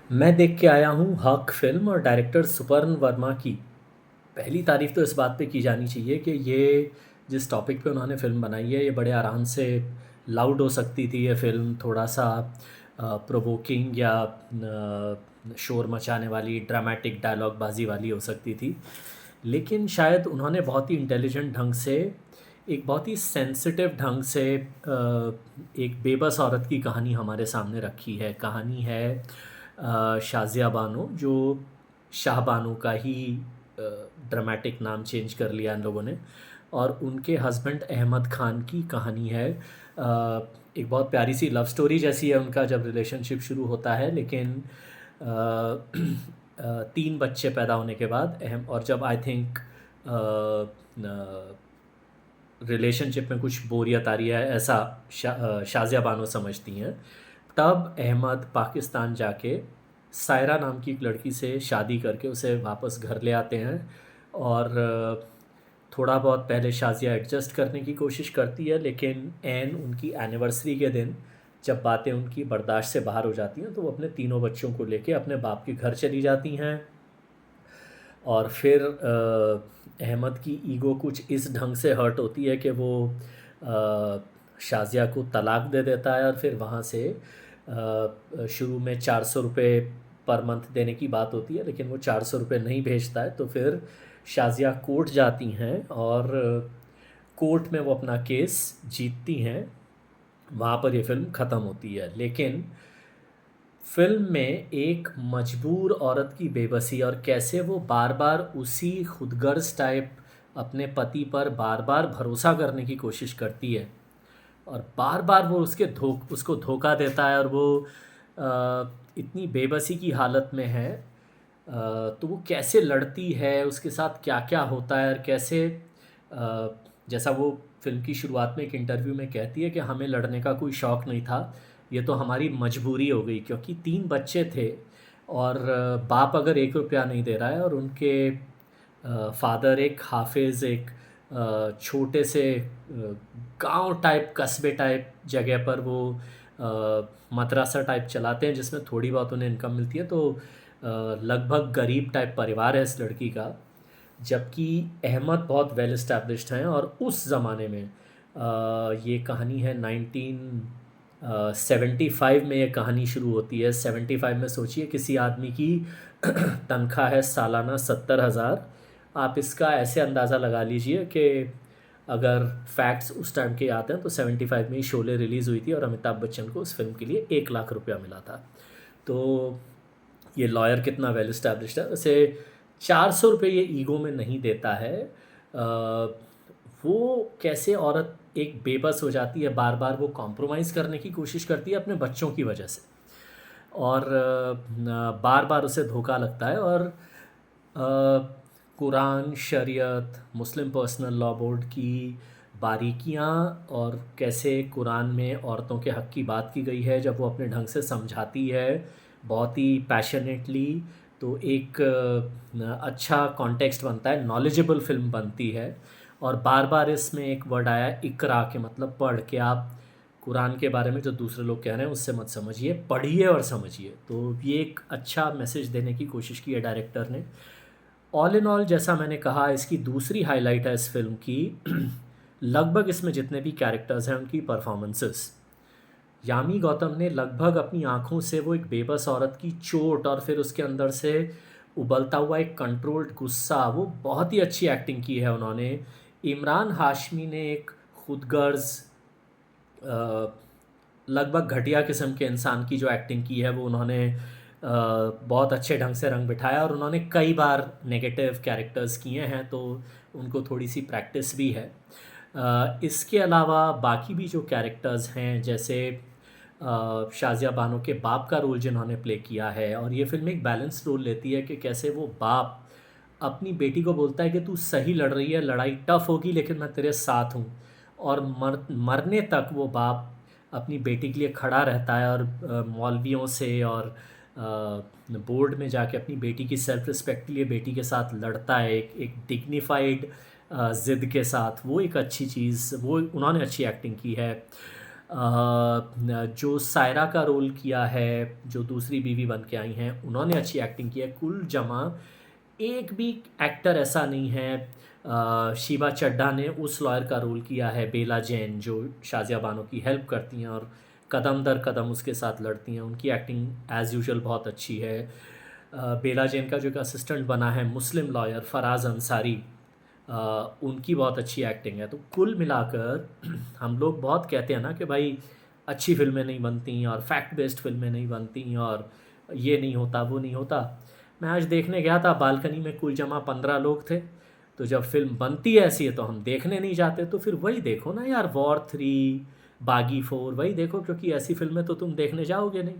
मैं देख के आया हूँ हक फ़िल्म और डायरेक्टर सुपर्ण वर्मा की। पहली तारीफ़ तो इस बात पे की जानी चाहिए कि ये जिस टॉपिक पे उन्होंने फ़िल्म बनाई है, ये बड़े आराम से लाउड हो सकती थी ये फ़िल्म, थोड़ा-सा प्रोवोकिंग या शोर मचाने वाली, ड्रामेटिक डायलॉगबाज़ी वाली हो सकती थी। लेकिन शायद उन्होंने बहुत ही इंटेलिजेंट ढंग से, एक बहुत ही सेंसिटिव ढंग से एक बेबस औरत की कहानी हमारे सामने रखी है। कहानी है शाज़िया बानो, जो शाह बानो का ही ड्रामेटिक नाम चेंज कर लिया इन लोगों ने, और उनके हस्बैंड अहमद ख़ान की कहानी है। एक बहुत प्यारी सी लव स्टोरी जैसी है उनका जब रिलेशनशिप शुरू होता है, लेकिन 3 बच्चे पैदा होने के बाद अहम और जब आई थिंक रिलेशनशिप में कुछ बोरियत आ रही है, ऐसा शाज़िया बानो समझती हैं। तब अहमद पाकिस्तान जाके सायरा नाम की एक लड़की से शादी करके उसे वापस घर ले आते हैं, और थोड़ा बहुत पहले शाज़िया एडजस्ट करने की कोशिश करती है, लेकिन ऐन उनकी एनिवर्सरी के दिन जब बातें उनकी बर्दाश्त से बाहर हो जाती हैं, तो वो अपने तीनों बच्चों को लेके अपने बाप के घर चली जाती हैं। और फिर अहमद की ईगो कुछ इस ढंग से हर्ट होती है कि वो शाज़िया को तलाक दे देता है, और फिर वहाँ से शुरू में 400 रुपये पर मंथ देने की बात होती है, लेकिन वो 400 रुपये नहीं भेजता है। तो फिर शाज़िया कोर्ट जाती हैं, और कोर्ट में वो अपना केस जीतती हैं। वहाँ पर ये फ़िल्म ख़त्म होती है। लेकिन फ़िल्म में एक मजबूर औरत की बेबसी, और कैसे वो बार बार उसी खुदगर्ज टाइप अपने पति पर बार बार भरोसा करने की कोशिश करती है, और बार बार वो उसको धोखा देता है, और वो इतनी बेबसी की हालत में है। तो वो कैसे लड़ती है, उसके साथ क्या क्या होता है, और कैसे जैसा वो फ़िल्म की शुरुआत में एक इंटरव्यू में कहती है कि हमें लड़ने का कोई शौक़ नहीं था, ये तो हमारी मजबूरी हो गई, क्योंकि 3 बच्चे थे, और बाप अगर 1 रुपया नहीं दे रहा है, और उनके फादर एक हाफिज़ एक छोटे से गांव टाइप, कस्बे टाइप जगह पर वो मदरसा टाइप चलाते हैं, जिसमें थोड़ी बहुत उन्हें इनकम मिलती है। तो लगभग गरीब टाइप परिवार है इस लड़की का, जबकि अहमद बहुत वेल इस्टेब्लिश्ड हैं। और उस ज़माने में ये कहानी है 1975 में ये कहानी शुरू होती है। 75 में सोचिए किसी आदमी की तनख्वाह है सालाना 70,000। आप इसका ऐसे अंदाज़ा लगा लीजिए कि अगर फैक्ट्स उस टाइम के याद हैं, तो 75 में ही शोले रिलीज़ हुई थी, और अमिताभ बच्चन को उस फिल्म के लिए 1 लाख रुपया मिला था। तो ये लॉयर कितना वेल इस्टेब्लिश्ड है। वैसे 400 रुपये ये ईगो में नहीं देता है। वो कैसे औरत एक बेबस हो जाती है, बार बार वो कॉम्प्रोमाइज़ करने की कोशिश करती है अपने बच्चों की वजह से, और बार बार उसे धोखा लगता है। और कुरान, शरीयत, मुस्लिम पर्सनल लॉ बोर्ड की बारीकियाँ, और कैसे कुरान में औरतों के हक़ की बात की गई है, जब वो अपने ढंग से समझाती है बहुत ही पैशनेटली, तो एक अच्छा कॉन्टेक्स्ट बनता है, नॉलेजेबल फ़िल्म बनती है। और बार बार इसमें एक वर्ड आया इकरा, के मतलब पढ़ के, आप कुरान के बारे में जो दूसरे लोग कह रहे हैं उससे मत समझिए, पढ़िए और समझिए। तो ये एक अच्छा मैसेज देने की कोशिश की है डायरेक्टर ने। ऑल इन ऑल, जैसा मैंने कहा, इसकी दूसरी हाइलाइट है इस फ़िल्म की लगभग इसमें जितने भी कैरेक्टर्स हैं उनकी परफॉर्मेंसेस। यामी गौतम ने लगभग अपनी आँखों से वो एक बेबस औरत की चोट, और फिर उसके अंदर से उबलता हुआ एक कंट्रोल्ड गुस्सा, वो बहुत ही अच्छी एक्टिंग की है उन्होंने। इमरान हाशमी ने एक खुदगर्ज़ लगभग घटिया किस्म के इंसान की जो एक्टिंग की है, वो उन्होंने बहुत अच्छे ढंग से रंग बिठाया, और उन्होंने कई बार नेगेटिव कैरेक्टर्स किए हैं, तो उनको थोड़ी सी प्रैक्टिस भी है। इसके अलावा बाकी भी जो कैरेक्टर्स हैं, जैसे शाज़िया बानो के बाप का रोल जिन्होंने प्ले किया है, और ये फ़िल्म एक बैलेंस रोल लेती है कि कैसे वो बाप अपनी बेटी को बोलता है कि तू सही लड़ रही है, लड़ाई टफ़ होगी, लेकिन मैं तेरे साथ हूँ। और मरने तक वो बाप अपनी बेटी के लिए खड़ा रहता है, और मौलवियों से और बोर्ड में जाके अपनी बेटी की सेल्फ़ रिस्पेक्ट के लिए बेटी के साथ लड़ता है, एक डिग्निफ़ाइड ज़िद के साथ। वो एक अच्छी चीज़, वो उन्होंने अच्छी एक्टिंग की है। जो सायरा का रोल किया है, जो दूसरी बीवी बन के आई हैं, उन्होंने अच्छी एक्टिंग की है। कुल जमा एक भी एक्टर ऐसा नहीं है। शीबा चड्ढा ने उस लॉयर का रोल किया है, बेला जैन, जो शाज़िया बानो की हेल्प करती हैं और कदम दर कदम उसके साथ लड़ती हैं। उनकी एक्टिंग एज़ यूजुअल बहुत अच्छी है। बेला जैन का जो एक असिस्टेंट बना है मुस्लिम लॉयर फराज अंसारी, उनकी बहुत अच्छी एक्टिंग है। तो कुल मिलाकर हम लोग बहुत कहते हैं ना कि भाई अच्छी फ़िल्में नहीं बनती और फैक्ट बेस्ड फ़िल्में नहीं बनती और ये नहीं होता, वो नहीं होता। मैं आज देखने गया था, बालकनी में कुल जमा 15 लोग थे। तो जब फ़िल्म बनती है ऐसी है तो हम देखने नहीं जाते, तो फिर वही देखो ना यार, वॉर 3, बागी 4 वही देखो, क्योंकि ऐसी फ़िल्में तो तुम देखने जाओगे नहीं।